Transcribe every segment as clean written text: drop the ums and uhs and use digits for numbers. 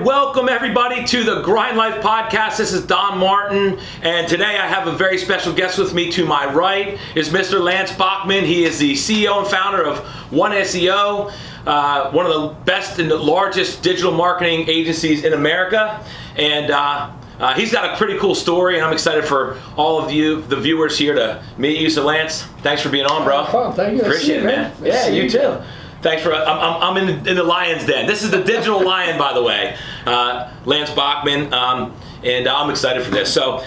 right, welcome everybody to the Grind Life podcast. This is Don Martin, and today I have a very special guest with me. To my right is Mr. Lance Bachman. He is the CEO and founder of One SEO, one of the best and the largest digital marketing agencies in America. And he's got a pretty cool story, and I'm excited for all of you, the viewers here, to meet you. So Lance, thanks for being on, bro. Oh, thank you. Appreciate it, man. Yeah, you too. Thanks for, I'm in the lion's den. This is the digital lion, by the way, Lance Bachman, and I'm excited for this. So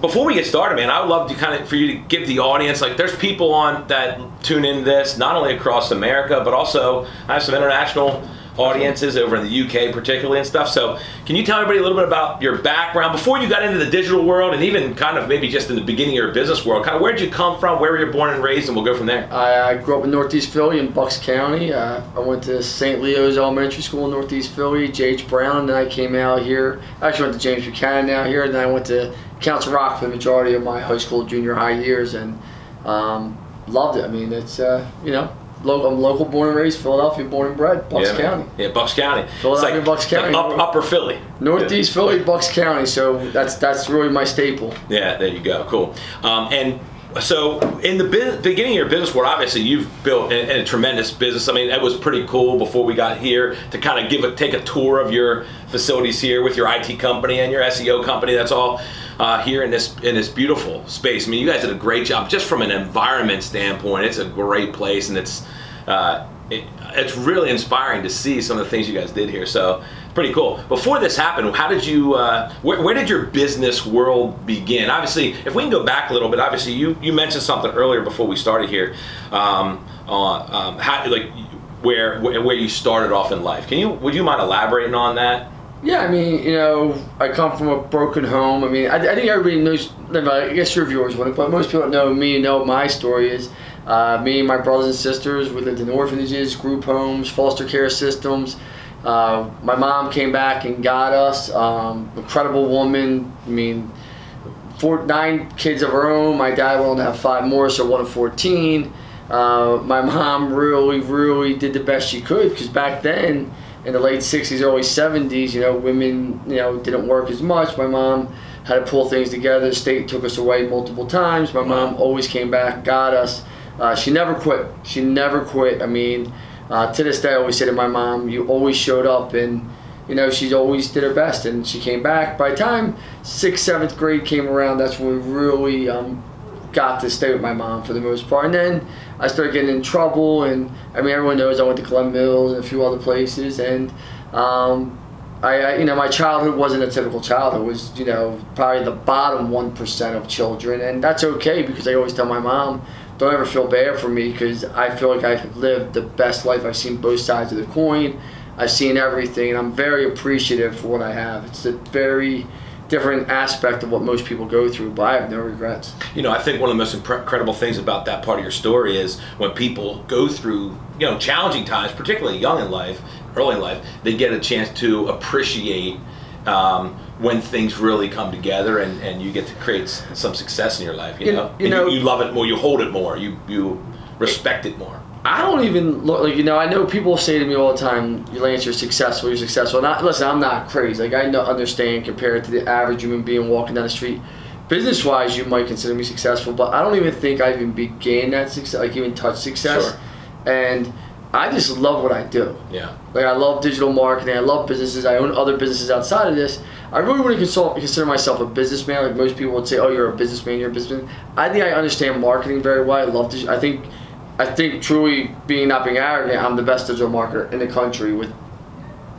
before we get started, man, I would love to for you to give the audience, like, there's people on that tune into this, not only across America, but also I have some international audiences over in the UK particularly and stuff. So can you tell everybody a little bit about your background before you got into the digital world, and even kind of maybe just in the beginning of your business world? Kind of where did you come from, where were you born and raised, and we'll go from there. I grew up in Northeast Philly in Bucks County. I went to St. Leo's Elementary School in Northeast Philly, J.H. Brown, and then I came out here. I actually went to James Buchanan out here, and then I went to Council Rock for the majority of my high school, junior high years, and loved it. I mean, it's, you know, I'm local, born and raised, Philadelphia, born and bred, Bucks County. Man. Yeah, Bucks County. Philadelphia, Bucks County. Like upper Philly. Northeast Philly, Bucks County. So that's really my staple. Yeah, there you go. Cool. And so in the beginning of your business world, obviously you've built a tremendous business. I mean, it was pretty cool before we got here to kind of take a tour of your facilities here with your IT company and your SEO company. That's all here in this beautiful space. I mean, you guys did a great job just from an environment standpoint. It's a great place, and it's really inspiring to see some of the things you guys did here. So pretty cool. Before this happened, how did you where did your business world begin? Obviously, if we can go back a little bit, obviously you mentioned something earlier before we started here, how, like, where you started off in life. Would you mind elaborating on that? Yeah, I mean, you know, I come from a broken home. I mean, I think everybody knows, I guess your viewers wouldn't, but most people that know me know my story is me and my brothers and sisters, we lived in orphanages, group homes, foster care systems. My mom came back and got us, incredible woman. I mean, 9 kids of her own. My dad wanted to have 5 more, so 1 of 14. My mom really did the best she could, because back then, in the late 60s, early 70s, you know, women, you know, didn't work as much. My mom had to pull things together. The state took us away multiple times. My mom always came back, got us. She never quit. She never quit. I mean, to this day, I always say to my mom, you always showed up, and, you know, she always did her best, and she came back. By the time 6th, 7th grade came around, that's when we really got to stay with my mom for the most part. And then I started getting in trouble, and I mean, everyone knows I went to Glen Mills and a few other places, and you know, my childhood wasn't a typical childhood. It was, you know, probably the bottom 1% of children, and that's okay, because I always tell my mom, don't ever feel bad for me, because I feel like I've lived the best life. I've seen both sides of the coin. I've seen everything, and I'm very appreciative for what I have. It's a very different aspect of what most people go through, but I have no regrets. You know, I think one of the most incredible things about that part of your story is when people go through, you know, challenging times, particularly young in life, early in life, they get a chance to appreciate when things really come together, and you get to create some success in your life. You know, you love it more, you hold it more, you respect it more. I don't even look, like, you know, I know people say to me all the time, Lance, you're successful, you're successful. Listen, I'm not crazy. Like, I understand compared to the average human being walking down the street. Business-wise, you might consider me successful, but I don't even think I even began that success, like even touch success. Sure. And I just love what I do. Yeah. Like, I love digital marketing, I love businesses, I own other businesses outside of this. I really wouldn't consider myself a businessman. Like, most people would say, oh, you're a businessman, you're a businessman. I think I understand marketing very well. I love digital. I think truly, not being arrogant, I'm the best digital marketer in the country with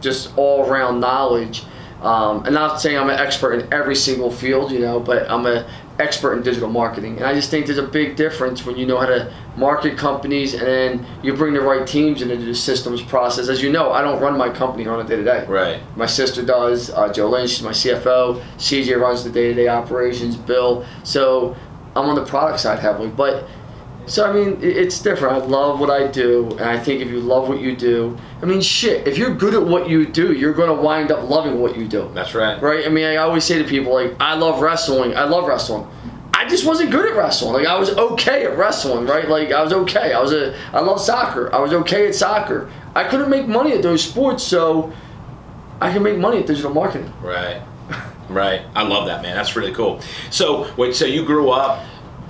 just all-around knowledge. And not saying I'm an expert in every single field, you know, but I'm an expert in digital marketing. And I just think there's a big difference when you know how to market companies, and then you bring the right teams into the systems process. As you know, I don't run my company on a day-to-day. Right. My sister does, Joe Lynch, she's my CFO. CJ runs the day-to-day operations, Bill. So I'm on the product side heavily. So, I mean, it's different. I love what I do, and I think if you love what you do, I mean, shit, if you're good at what you do, you're going to wind up loving what you do. That's right. Right? I mean, I always say to people, like, I love wrestling. I love wrestling. I just wasn't good at wrestling. Like, I was okay at wrestling, right? Like, I was okay. I love soccer. I was okay at soccer. I couldn't make money at those sports, so I can make money at digital marketing. Right. Right. I love that, man. That's really cool. So you grew up,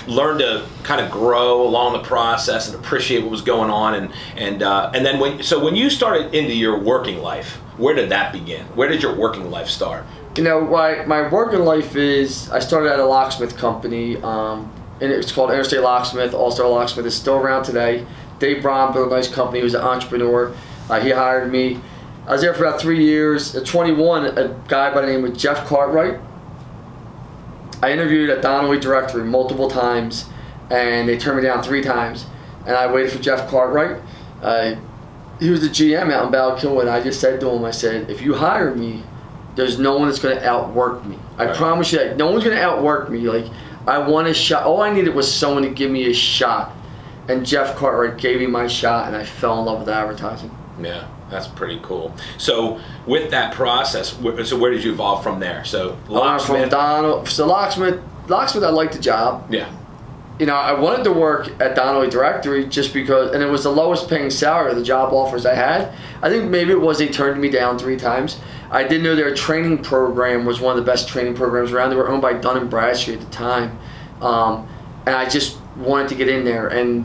learned to kind of grow along the process and appreciate what was going on, and then when you started into your working life, where did that begin? Where did your working life start? You know, my working life is, I started at a locksmith company, and it's called Interstate Locksmith. All-Star Locksmith is still around today. Dave Braun built a nice company. He was an entrepreneur. He hired me. I was there for about 3 years. At 21, a guy by the name of Jeff Cartwright. I interviewed at Donnelly Directory multiple times, and they turned me down 3 times. And I waited for Jeff Cartwright. He was the GM out in Ballkill, and I just said to him, I said, if you hire me, there's no one that's going to outwork me. I promise you that. No one's going to outwork me. Like, I want a shot. All I needed was someone to give me a shot. And Jeff Cartwright gave me my shot, and I fell in love with advertising. Yeah, that's pretty cool. So with that process, so where did you evolve from there? So locksmith. Locksmith, I liked the job. Yeah. You know, I wanted to work at Donnelly Directory just because, and it was the lowest paying salary of the job offers I had. I think maybe it was they turned me down 3 times. I did know their training program was one of the best training programs around. They were owned by Dun & Bradstreet at the time. And I just wanted to get in there. And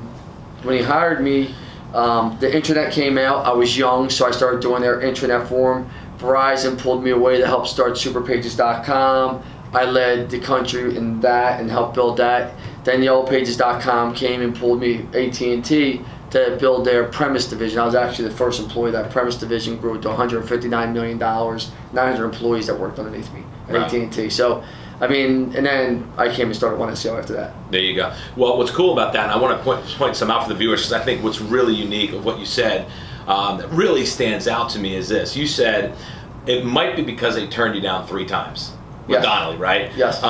when he hired me, the internet came out. I was young, so I started doing their intranet for him. Verizon pulled me away to help start superpages.com. I led the country in that and helped build that. Then yellowpages.com came and pulled me, AT&T, to build their premise division. I was actually the first employee. That premise division grew to $159 million, 900 employees that worked underneath me at AT&T. So, I mean, and then I came and started one SEO after that. There you go. Well, what's cool about that, and I want to point some out for the viewers, because I think what's really unique of what you said that really stands out to me is this. You said it might be because they turned you down 3 times with Donnelly, right? Yes.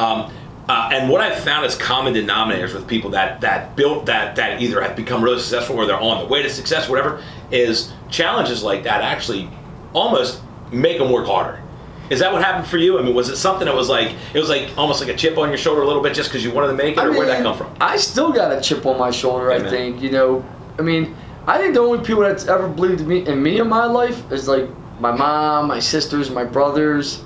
And what I've found as common denominators with people that built that either have become really successful or they're on the way to success, whatever, is challenges like that actually almost make them work harder. Is that what happened for you? I mean, was it something that was like, it was like almost like a chip on your shoulder a little bit just because you wanted to make it, or where'd that come from? I still got a chip on my shoulder, I think. You know, I mean, I think the only people that's ever believed in me in my life is like my mom, my sisters, my brothers.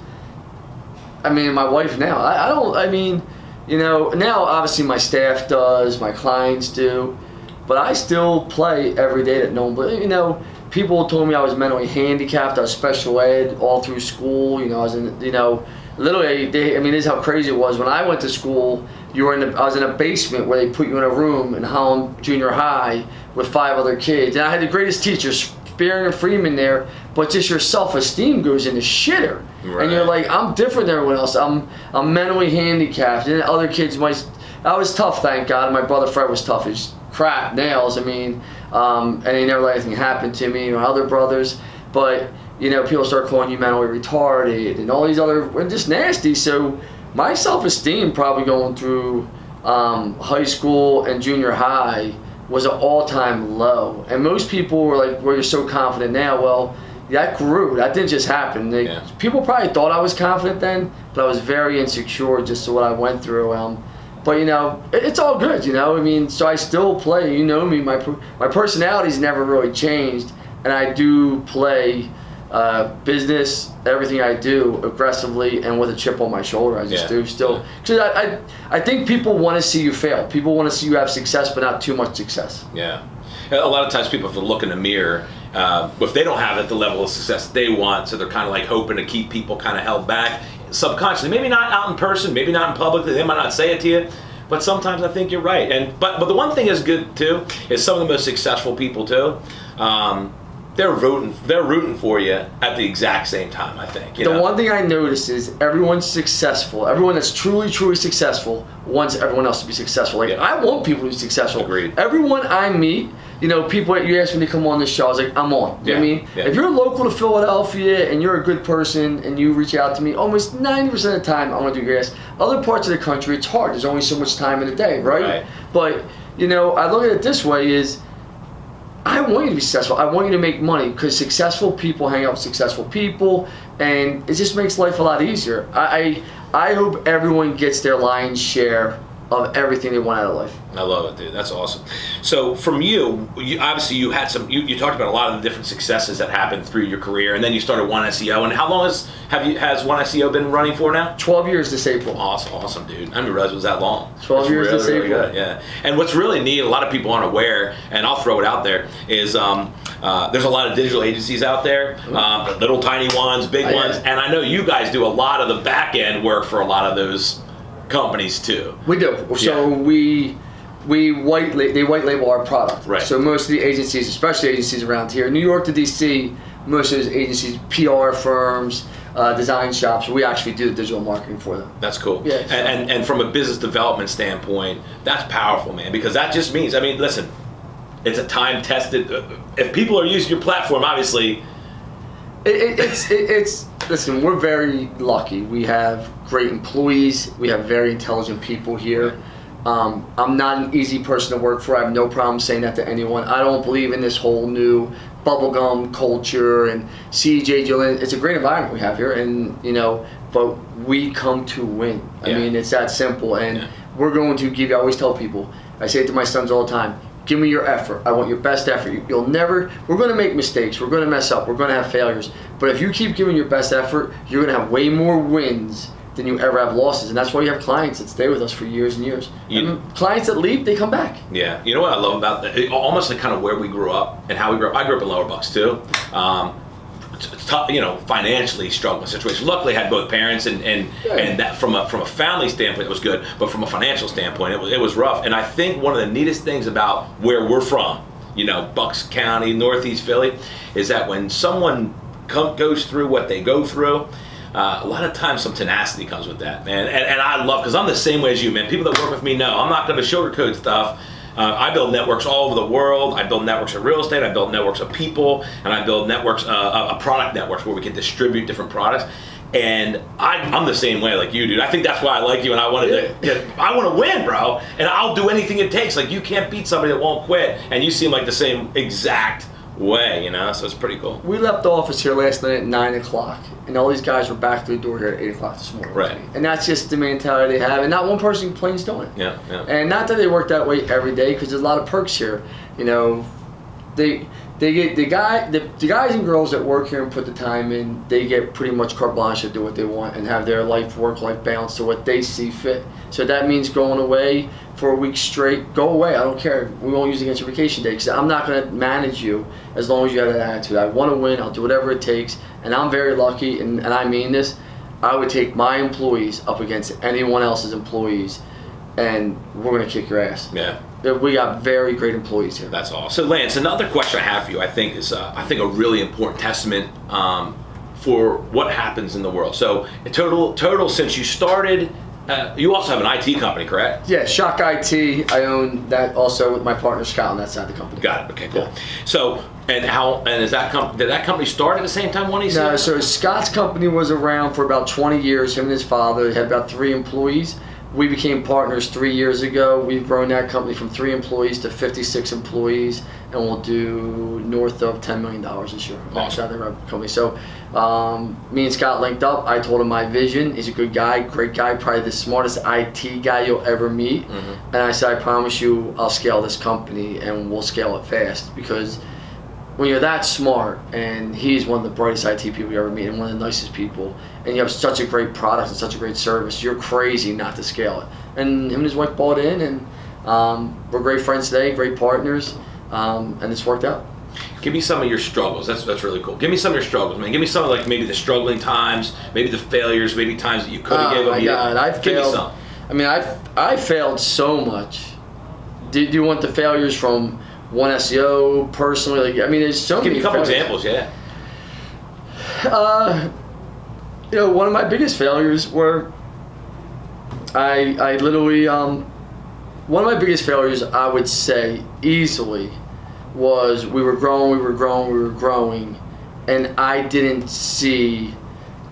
I mean, my wife now. I mean, you know, now obviously my staff does, my clients do, but I still play every day that no one believes. You know, people told me I was mentally handicapped. I was special ed all through school. You know, I was in, you know, literally, I mean, this is how crazy it was. When I went to school, I was in a basement where they put you in a room in Holland Junior High with 5 other kids. And I had the greatest teachers, Spearing and Freeman there, but just your self-esteem goes in the shitter. Right. And you're like, I'm different than everyone else. I'm mentally handicapped. And other kids might, I was tough, thank God. My brother Fred was tough as crap, nails, I mean, and he never let anything happen to me or other brothers. But, you know, people start calling you mentally retarded and all these other, just nasty. So my self-esteem probably going through high school and junior high was an all-time low. And most people were like, well, you're so confident now. Well, that grew. That didn't just happen. People probably thought I was confident then, but I was very insecure just to what I went through. But, you know, it's all good, you know. I mean, so I still play. You know me. My personality's never really changed. And I do play business, everything I do, aggressively and with a chip on my shoulder. I just do still. Because I think people want to see you fail. People want to see you have success, but not too much success. Yeah. A lot of times people have to look in the mirror if they don't have at the level of success they want, so they're kind of like hoping to keep people kind of held back subconsciously. Maybe not out in person, maybe not in public, they might not say it to you, but sometimes I think you're right. But the one thing is good too is some of the most successful people too, they're rooting for you at the exact same time, I think. The one thing I notice is everyone's successful. Everyone that's truly, truly successful wants everyone else to be successful. Like, I want people to be successful. Agreed. Everyone I meet, you know, people that you ask me to come on this show, I was like, I'm on. You know what I mean? If you're local to Philadelphia and you're a good person and you reach out to me, almost 90% of the time I want to do your ass. Other parts of the country, it's hard. There's only so much time in the day, right? But, you know, I look at it this way is, I want you to be successful. I want you to make money because successful people hang out with successful people, and it just makes life a lot easier. I hope everyone gets their lion's share of everything they want out of life. I love it, dude. That's awesome. So from you obviously you had some. You talked about a lot of the different successes that happened through your career, and then you started One SEO. And how long has One SEO been running for now? 12 years this April. Awesome, dude. I didn't realize it was that long. 12 years this April. Good, yeah. And what's really neat, a lot of people aren't aware, and I'll throw it out there, is there's a lot of digital agencies out there, little tiny ones, big ones, and I know you guys do a lot of the back end work for a lot of those companies too. We do. So they white label our product. Right. So most of the agencies, especially agencies around here, New York to DC, most of those agencies, PR firms, design shops, we actually do the digital marketing for them. That's cool. Yeah. So. And from a business development standpoint, that's powerful, man, because that just means, I mean, listen, it's a time-tested, if people are using your platform, obviously. Listen, we're very lucky. We have great employees. We have very intelligent people here. I'm not an easy person to work for. I have no problem saying that to anyone. I don't believe in this whole new bubblegum culture and CJ. It's a great environment we have here, and but we come to win. I mean, it's that simple, and we're going to give you. I always tell people. I say it to my sons all the time. Give me your effort. I want your best effort. You'll never, we're going to make mistakes. We're going to mess up. We're going to have failures. But if you keep giving your best effort, you're going to have way more wins than you ever have losses. And that's why you have clients that stay with us for years and years. And clients that leave, they come back. Yeah. You know what I love about that? Almost like kind of where we grew up and how we grew up. I grew up in Lower Bucks too. Tough, financially struggling situation. Luckily, I had both parents, and that from a family standpoint, it was good. But from a financial standpoint, it was rough. And I think one of the neatest things about where we're from, Bucks County, Northeast Philly, is that when someone goes through what they go through, a lot of times some tenacity comes with that, man. And I love, because I'm the same way as you, man. People that work with me know I'm not going to sugarcoat stuff. I build networks all over the world. I build networks of real estate. I build networks of people, and I build networks, product networks where we can distribute different products. And I'm the same way like you, dude. I think that's why I like you, and I want to win, bro. And I'll do anything it takes. Like, you can't beat somebody that won't quit, and you seem like the same exact way, so it's pretty cool. We left the office here last night at 9 o'clock, and all these guys were back to the door here at 8 o'clock this morning. Right. And that's just the mentality they have, and not one person complains doing it. Yeah. And not that they work that way every day, because there's a lot of perks here. They get the guys and girls that work here and put the time in, they get pretty much carte blanche to do what they want and have their work-life balance to what they see fit. So that means going away for a week straight. Go away. I don't care. We won't use it against your vacation day, because I'm not going to manage you as long as you have that attitude. I want to win. I'll do whatever it takes. And I'm very lucky, and I mean this. I would take my employees up against anyone else's employees, and we're going to kick your ass. Yeah. We got very great employees here. That's awesome. So Lance, another question I have for you, I think is a really important testament for what happens in the world. So total since you started, you also have an IT company, correct? Yeah, Shock IT. I own that also with my partner Scott on that side of the company. Got it. Okay, cool. Yeah. So did that company start at the same time? No, so Scott's company was around for about 20 years. Him and his father had about 3 employees. We became partners 3 years ago. We've grown that company from 3 employees to 56 employees, and we'll do north of $10 million this year. Awesome. The company. So me and Scott linked up. I told him my vision. He's a good guy, great guy, probably the smartest IT guy you'll ever meet. And I said, I promise you, I'll scale this company, and we'll scale it fast, because when you're that smart, and he's one of the brightest IT people you ever meet and one of the nicest people, and you have such a great product and such a great service, you're crazy not to scale it. And him and his wife bought in, and we're great friends today, great partners, and it's worked out. Give me some of your struggles. That's really cool. Give me some of your struggles, man. Give me some of, like, maybe the struggling times, maybe the failures, maybe times that you could have given up. Oh my God, I've failed. Give me some. I mean, I've failed so much. Do you want the failures from One SEO, personally? Like, I mean, there's so many. Give me a couple failures. examples, yeah. One of my biggest failures were I literally one of my biggest failures, I would say easily, was we were growing, and I didn't see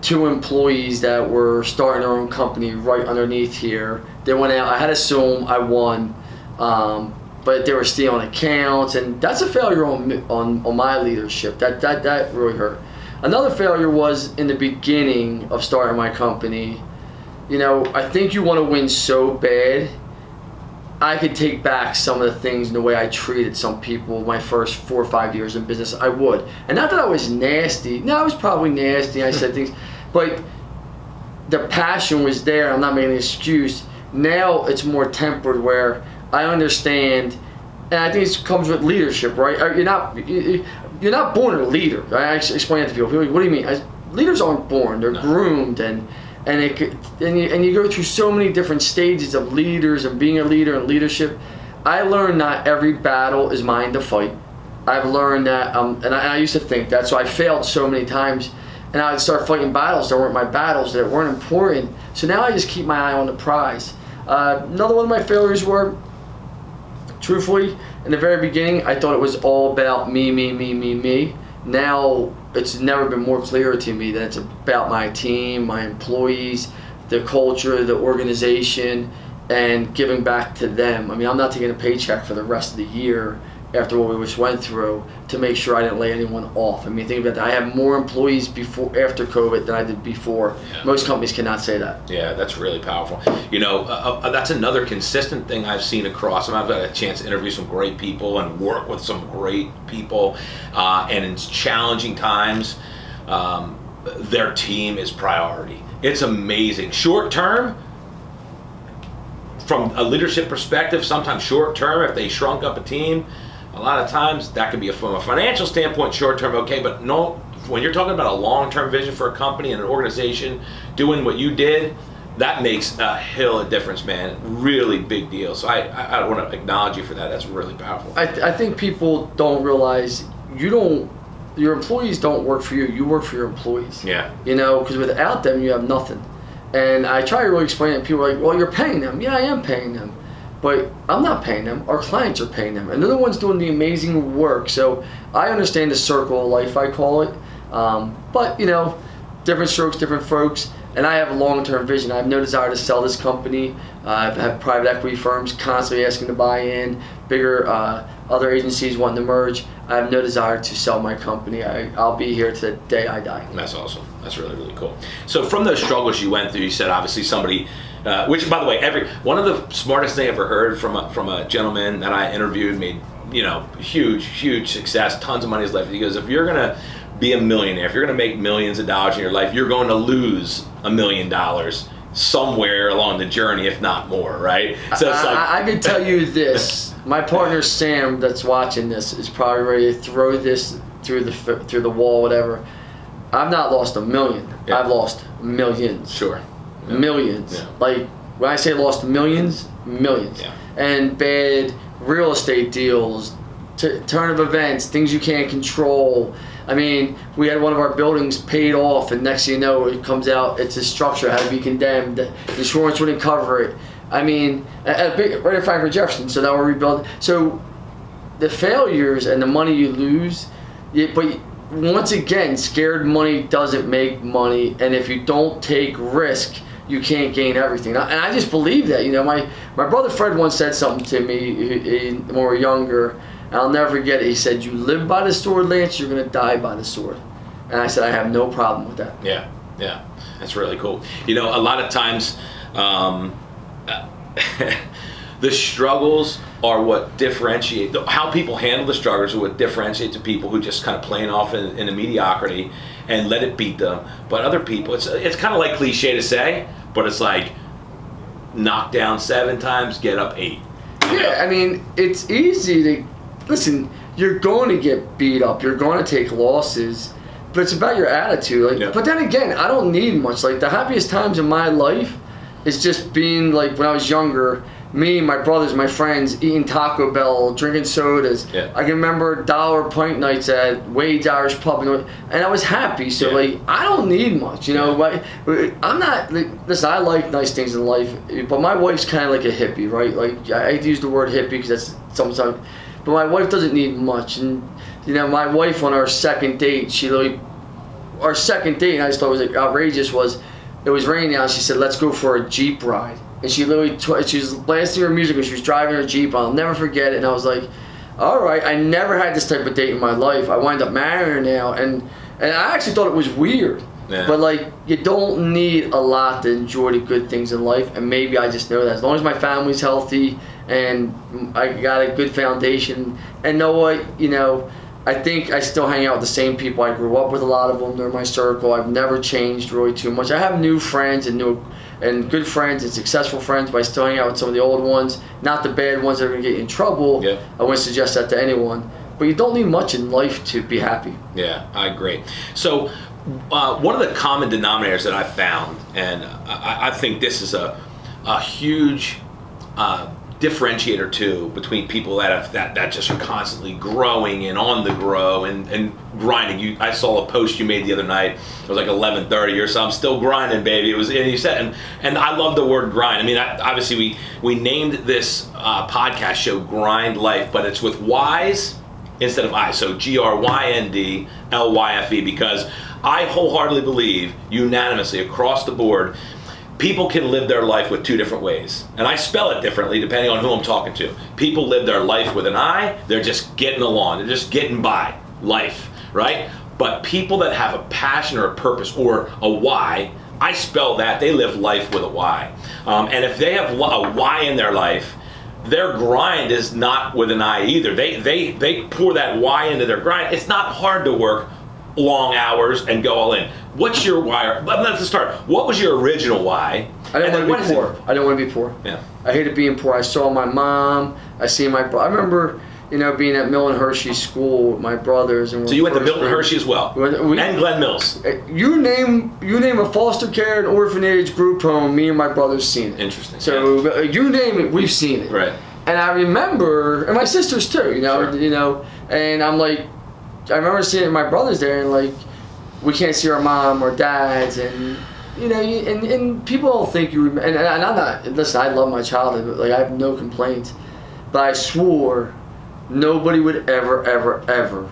2 employees that were starting their own company right underneath here. They went out. I had to sue them. I won. But they were stealing accounts, and that's a failure on my leadership. That really hurt. Another failure was in the beginning of starting my company. I think you want to win so bad I could take back some of the things in the way I treated some people my first 4 or 5 years in business. I would. And not that I was nasty. No, I was probably nasty. I said things. But the passion was there. I'm not making an excuse. Now it's more tempered where I understand, and I think it comes with leadership, right? You're not born a leader. I explain that to people. People are like, what do you mean? Leaders aren't born. They're groomed, and you go through so many different stages of leaders and being a leader and leadership. I learned not every battle is mine to fight. I've learned that, and I used to think that, so I failed so many times, and I would start fighting battles that weren't my battles, that weren't important. So now I just keep my eye on the prize. Another one of my failures were, truthfully, in the very beginning, I thought it was all about me, me, me, me, me. Now, it's never been more clear to me that it's about my team, my employees, the culture, the organization, and giving back to them. I mean, I'm not taking a paycheck for the rest of the year after what we just went through to make sure I didn't lay anyone off. I mean, think about that. I have more employees after COVID than I did before. Yeah. Most companies cannot say that. Yeah, that's really powerful. You know, that's another consistent thing I've seen across. I've got a chance to interview some great people and work with some great people. And in challenging times, their team is priority. It's amazing. Short term, from a leadership perspective, sometimes short term, if they shrunk up a team, a lot of times that could be from a financial standpoint short term, okay, but no, when you're talking about a long-term vision for a company and an organization doing what you did, that makes a hill of difference, man. Really big deal. So I want to acknowledge you for that. That's really powerful. I think people don't realize your employees don't work for you. You work for your employees. Yeah. You know, because without them, you have nothing. And I try to really explain it. People are like, well, you're paying them. Yeah, I am paying them. But I'm not paying them. Our clients are paying them. And they're the ones doing the amazing work. So I understand the circle of life, I call it. But, you know, different strokes, different folks. And I have a long-term vision. I have no desire to sell this company. I've had private equity firms constantly asking to buy in, bigger other agencies wanting to merge. I have no desire to sell my company. I'll be here to the day I die. That's awesome. That's really, really cool. So from those struggles you went through, you said obviously somebody, which by the way, one of the smartest thing I ever heard from a gentleman that I interviewed, made, you know, huge success, tons of money is left. He goes, if you're gonna be a millionaire, if you're gonna make millions of dollars in your life, you're going to lose $1 million somewhere along the journey, if not more, right? So it's like, I can tell you this. My partner Sam, that's watching this, is probably ready to throw this through the wall, whatever. I've not lost $1 million. Yeah. I've lost millions. Sure. Yeah. Millions. Yeah. Like when I say lost millions, millions. Yeah. And bad real estate deals, turn of events, things you can't control. I mean, we had one of our buildings paid off, and next thing you know, it comes out, it's a structure, had to be condemned. The insurance wouldn't cover it. I mean, right at Franklin Jefferson, so now we're rebuilding. So the failures and the money you lose, but once again, scared money doesn't make money, and if you don't take risk, you can't gain everything. And I just believe that. You know, my brother Fred once said something to me when we were younger, and I'll never forget it. He said, you live by the sword, Lance, you're going to die by the sword. And I said, I have no problem with that. Yeah, yeah, that's really cool. You know, a lot of times, the struggles are what differentiate, how people handle the struggles are what differentiates the people who just kind of playing off in a mediocrity and let it beat them. But other people, it's kind of like cliche to say, but it's like knock down 7 times, get up 8. Yeah, I mean, it's easy to, listen, you're going to get beat up, you're going to take losses, but it's about your attitude. Like, yeah. But then again, I don't need much. Like, the happiest times in my life is just being, like, when I was younger, me, my brothers, my friends, eating Taco Bell, drinking sodas. Yeah. I can remember $1 pint nights at Wade's Irish Pub, and I was happy. So, like, I don't need much, you know. Yeah. I'm not, like, listen, I like nice things in life, but my wife's kind of like a hippie, right? Like, I hate to use the word hippie because that's sometimes, but my wife doesn't need much. And, you know, my wife on our second date, our second date, and I just thought it was like outrageous, it was raining out, and she said, let's go for a Jeep ride. And she literally, she was blasting her music when she was driving her Jeep. I'll never forget it. And I was like, all right, I never had this type of date in my life. I wind up marrying her now. And I actually thought it was weird. Yeah. But like, you don't need a lot to enjoy the good things in life, and maybe I just know that as long as my family's healthy and I got a good foundation, and know what, you know, I think I still hang out with the same people. I grew up with a lot of them. They're my circle. I've never changed really too much. I have new friends and good friends and successful friends, but I still hang out with some of the old ones, not the bad ones that are going to get you in trouble. Yeah. I wouldn't suggest that to anyone. But you don't need much in life to be happy. Yeah, I agree. So one of the common denominators that I found, and I think this is a huge differentiator too between people that just are constantly growing and on the grow and grinding. I saw a post you made the other night. It was like 11:30 or so. I'm still grinding, baby. It was, and you said, and I love the word grind. I mean, obviously we named this podcast show Grind Life, but it's with Y's instead of I. So GRYNDLYFE, because I wholeheartedly believe, unanimously across the board, people can live their life with two different ways. And I spell it differently depending on who I'm talking to. People live their life with an I, they're just getting along, they're just getting by life, right? But people that have a passion or a purpose or a why, I spell that, they live life with a Y. And if they have a why in their life, their grind is not with an I either. They pour that why into their grind. It's not hard to work long hours and go all in. What's your why? Let's start. What was your original why? I didn't want to be poor. I didn't want to be poor. Yeah. I hated being poor. I saw my mom. I see my I remember, you know, being at Milton Hershey School with my brothers. And so you went to Milton Hershey as well, and Glen Mills. You name a foster care and orphanage group home, me and my brothers seen it. Interesting. So you name it, we've seen it. Right. And I remember, and my sisters too. You know, Sure. you know, and I'm like, I remember seeing my brothers there, and like, we can't see our mom or dads, and you know, and people don't think you. And I'm not. Listen, I love my childhood. Like, I have no complaints, but I swore nobody would ever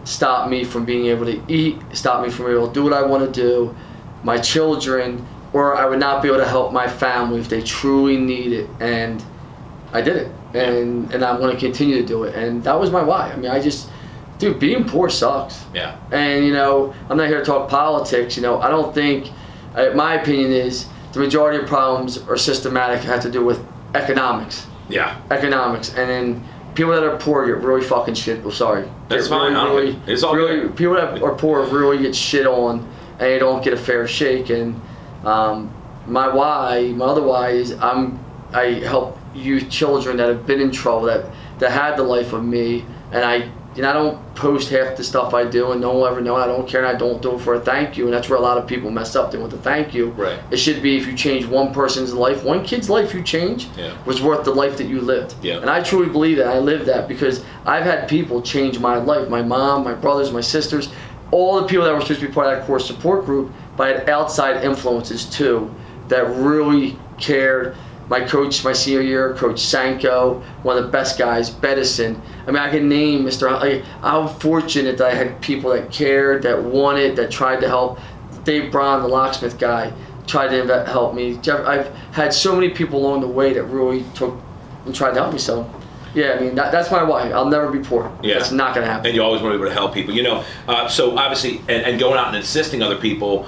stop me from being able to eat, stop me from being able to do what I want to do, my children, or I would not be able to help my family if they truly need it, and I did it, and I'm going to continue to do it, and that was my why. I mean, dude, being poor sucks. Yeah. And, you know, I'm not here to talk politics. You know, I don't think, my opinion is, the majority of problems are systematic, have to do with economics. Yeah. Economics. And then people that are poor get really fucking shit. Oh, sorry. That's fine. It's all good. People that are poor really get shit on, and they don't get a fair shake. And my other why is I help youth children that have been in trouble, that had the life of me, and I don't post half the stuff I do, and no one will ever know, and I don't care, and I don't do it for a thank you, and that's where a lot of people mess up. They want the thank you. Right. It should be, if you change one person's life, one kid's life you change, was worth the life that you lived. Yeah. And I truly believe that. I live that because I've had people change my life. My mom, my brothers, my sisters, all the people that were supposed to be part of that core support group, but I had outside influences too that really cared. My coach, my senior year, Coach Sanko, one of the best guys, Bedison. I mean, I can name Mr. I'm fortunate that I had people that cared, that wanted, that tried to help. Dave Braun, the locksmith guy, tried to help me. I've had so many people along the way that really took and tried to help me. So, yeah, I mean, that's my why. I'll never be poor. Yeah. It's not going to happen. And you always want to be able to help people. You know, so obviously, and going out and assisting other people,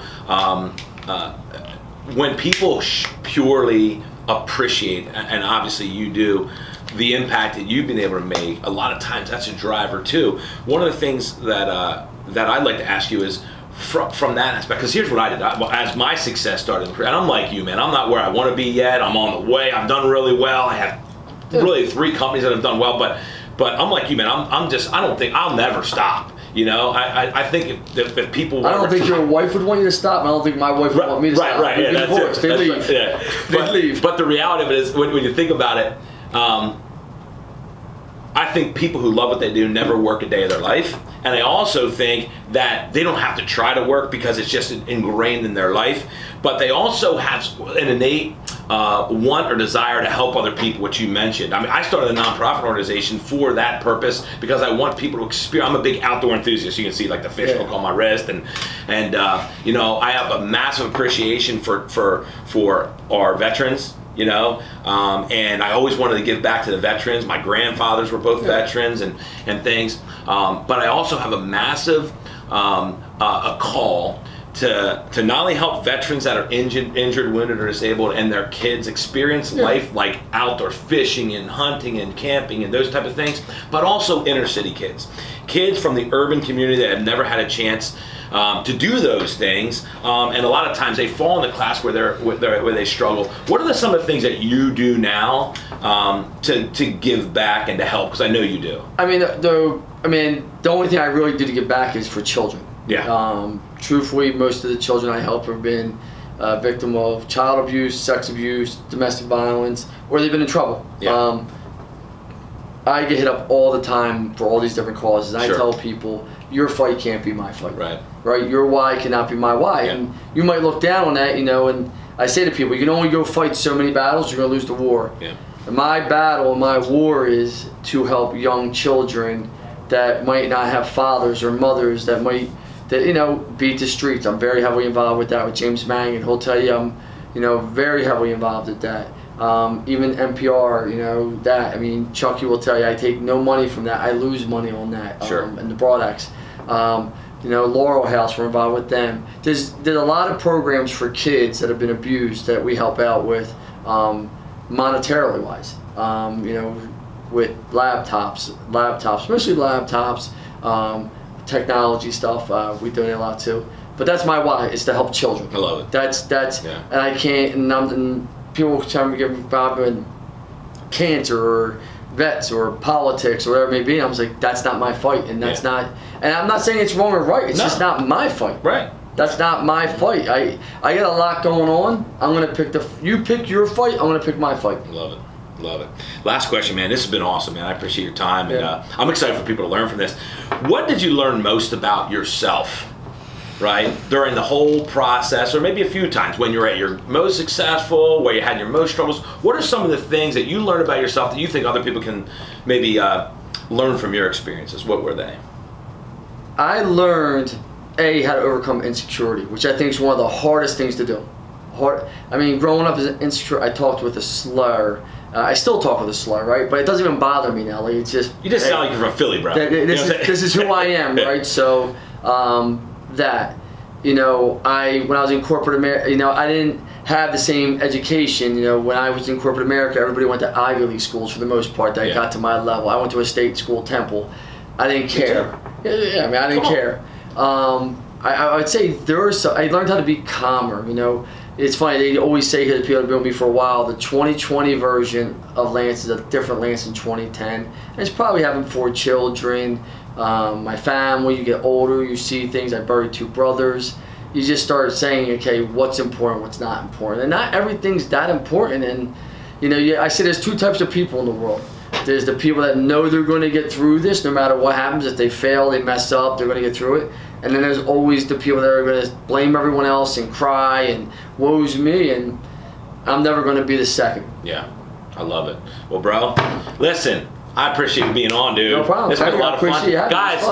when people purely appreciate, and obviously you do, the impact that you've been able to make, a lot of times that's a driver too. One of the things that I'd like to ask you is from that aspect, because here's what I did. As my success started, and I'm like you, man, I'm not where I want to be yet. I'm on the way. I've done really well. I have really 3 companies that have done well, but I'm like you, man. I don't think I'll never stop. You know, I think if people... I don't think your wife would want you to stop. I don't think my wife would want me to stop. Right, yeah, that's it. They leave. Yeah. They leave. But the reality of it is, when you think about it, I think people who love what they do never work a day of their life. And I also think that they don't have to try to work because it's just ingrained in their life. But they also have an innate want or desire to help other people, which you mentioned. I mean, I started a nonprofit organization for that purpose because I want people to experience. I'm a big outdoor enthusiast. You can see like the fish hook on my wrist, and you know, I have a massive appreciation for our veterans. You know, and I always wanted to give back to the veterans. My grandfathers were both veterans and things. But I also have a massive a call to not only help veterans that are injured, wounded, or disabled, and their kids experience life like outdoor fishing and hunting and camping and those type of things, but also inner city kids from the urban community that have never had a chance to do those things, and a lot of times they fall in the class where they struggle. What are some of the things that you do now to give back and to help? Because I know you do. I mean, the only thing I really do to give back is for children. Yeah. Truthfully, most of the children I help have been victim of child abuse, sex abuse, domestic violence, or they've been in trouble. Yeah. I get hit up all the time for all these different causes. I Sure. tell people, your fight can't be my fight. Right. Right? Your why cannot be my why. Yeah. And you might look down on that, and I say to people, you can only go fight so many battles, you're going to lose the war. Yeah. And my battle, my war is to help young children that might not have fathers or mothers that beat the streets. I'm very heavily involved with that with James Mang, and he'll tell you I'm, very heavily involved with that. Even NPR, that. I mean, Chucky will tell you I take no money from that. I lose money on that. Sure. And the Broadex. Laurel House, we're involved with them. There's a lot of programs for kids that have been abused that we help out with, monetarily wise. With laptops, mostly laptops, technology stuff. We donate a lot too. But that's my why, is to help children. I love it. That's Yeah. And I can't, and people try to get involved in cancer or vets or politics or whatever it may be. And I was like, that's not my fight, and that's not. And I'm not saying it's wrong or right. It's just not my fight. Right. That's not my fight. I got a lot going on. I'm gonna pick you pick your fight. I'm gonna pick my fight. Love it. Love it. Last question, man. This has been awesome, man. I appreciate your time, and I'm excited for people to learn from this. What did you learn most about yourself, right, during the whole process, or maybe a few times when you're at your most successful, where you had your most struggles? What are some of the things that you learned about yourself that you think other people can maybe learn from your experiences? What were they? I learned how to overcome insecurity, which I think is one of the hardest things to do. Growing up as an insecure, I talked with a slur. I still talk with a slur, right? But it doesn't even bother me now. Like, it's just, you just sound like you're from Philly, bro. This is who I am, right? So when I was in corporate America, I didn't have the same education. When I was in corporate America, everybody went to Ivy League schools for the most part. That got to my level. I went to a state school, Temple. I didn't care. I didn't care. I would say I learned how to be calmer. It's funny, they always say here, the people that have been with me for a while, the 2020 version of Lance is a different Lance in 2010. And it's probably having 4 children, my family. You get older, you see things. I buried 2 brothers. You just start saying, okay, what's important, what's not important. And not everything's that important. And, I say there's 2 types of people in the world. There's the people that know they're going to get through this no matter what happens. If they fail, they mess up, they're going to get through it. And then there's always the people that are going to blame everyone else and cry and woe's me, and I'm never going to be the second. Yeah, I love it. Well, bro, listen, I appreciate you being on, dude. No problem. It's been a lot of fun. Guys,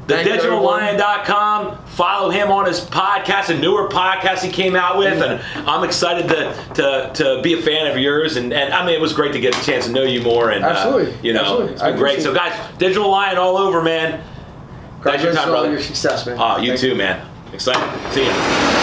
thedigitallion.com. Follow him on his podcast, a newer podcast he came out with, and I'm excited to be a fan of yours. And it was great to get a chance to know you more. And absolutely, it's been great. So, guys, Digital Lion all over, man. Thanks for your time, brother. Your success, man. You too, man. Excited. See you.